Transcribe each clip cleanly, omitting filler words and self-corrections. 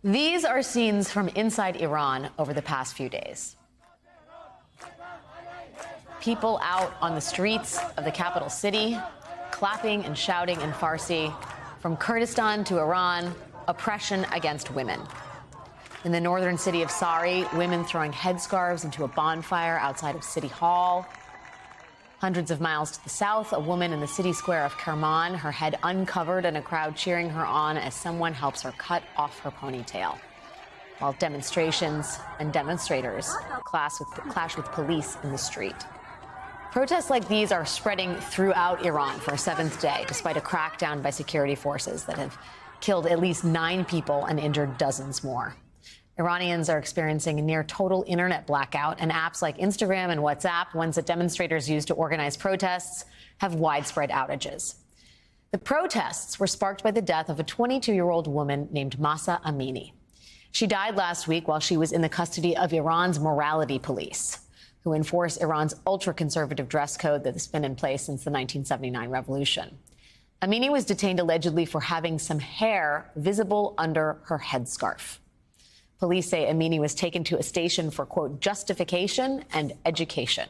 These are scenes from inside Iran over the past few days. People out on the streets of the capital city, clapping and shouting in Farsi. From Kurdistan to Iran, oppression against women. In the northern city of Sari, women throwing headscarves into a bonfire outside of City Hall. Hundreds of miles to the south, a woman in the city square of Kerman, her head uncovered and a crowd cheering her on as someone helps her cut off her ponytail. While demonstrations and demonstrators clash with police in the street. Protests like these are spreading throughout Iran for a seventh day, despite a crackdown by security forces that have killed at least 9 people and injured dozens more. Iranians are experiencing a near total internet blackout, and apps like Instagram and WhatsApp, ones that demonstrators use to organize protests, have widespread outages. The protests were sparked by the death of a 22-year-old woman named Mahsa Amini. She died last week while she was in the custody of Iran's morality police, who enforce Iran's ultra-conservative dress code that has been in place since the 1979 revolution. Amini was detained allegedly for having some hair visible under her headscarf. Police say Amini was taken to a station for, quote, justification and education.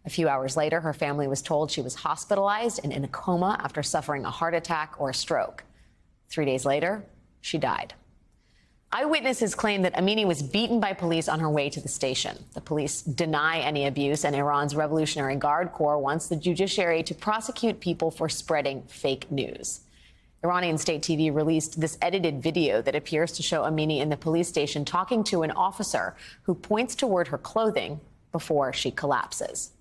A few hours later, her family was told she was hospitalized and in a coma after suffering a heart attack or a stroke. 3 days later, she died. Eyewitnesses claim that Amini was beaten by police on her way to the station. The police deny any abuse, and Iran's Revolutionary Guard Corps wants the judiciary to prosecute people for spreading fake news. Iranian state TV released this edited video that appears to show Amini in the police station talking to an officer who points toward her clothing before she collapses.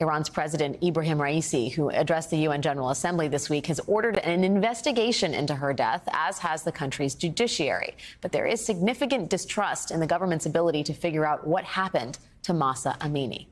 Iran's President Ibrahim Raisi, who addressed the UN General Assembly this week, has ordered an investigation into her death, as has the country's judiciary. But there is significant distrust in the government's ability to figure out what happened to Mahsa Amini.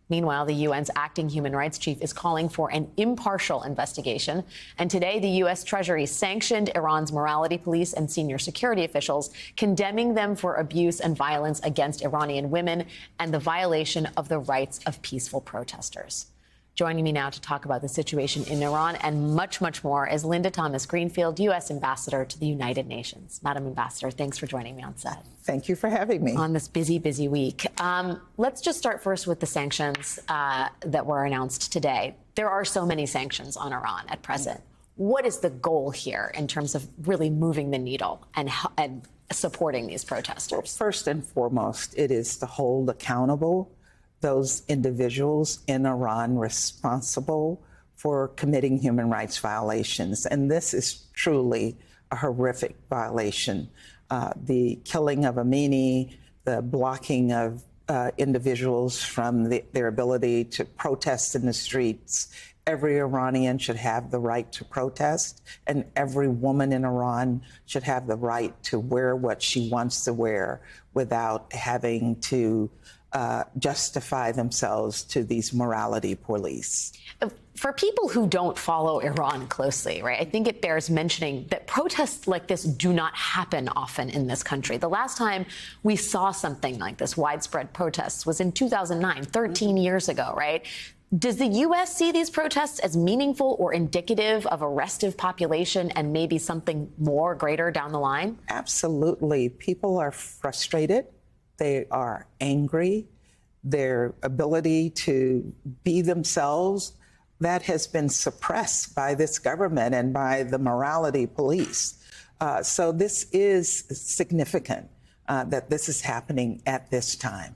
Meanwhile, the UN's acting human rights chief is calling for an impartial investigation. And today, the U.S. Treasury sanctioned Iran's morality police and senior security officials, condemning them for abuse and violence against Iranian women and the violation of the rights of peaceful protesters. Joining me now to talk about the situation in Iran and much, much more is Linda Thomas-Greenfield, U.S. Ambassador to the United Nations. Madam Ambassador, thanks for joining me on set. Thank you for having me. On this busy, busy week. Let's just start first with the sanctions that were announced today. There are so many sanctions on Iran at present. What is the goal here in terms of really moving the needle and supporting these protesters? Well, first and foremost, it is to hold accountable those individuals in Iran responsible for committing human rights violations. And this is truly a horrific violation. The killing of Amini, the blocking of individuals from their ability to protest in the streets. Every Iranian should have the right to protest, and every woman in Iran should have the right to wear what she wants to wear without having to justify themselves to these morality police. For people who don't follow Iran closely, right, I think it bears mentioning that protests like this do not happen often in this country. The last time we saw something like this, widespread protests, was in 2009, 13 years ago, right? Does the U.S. see these protests as meaningful or indicative of a restive population and maybe something more greater down the line? Absolutely. People are frustrated. They are angry. Their ability to be themselves, that has been suppressed by this government and by the morality police. So this is significant that this is happening at this time.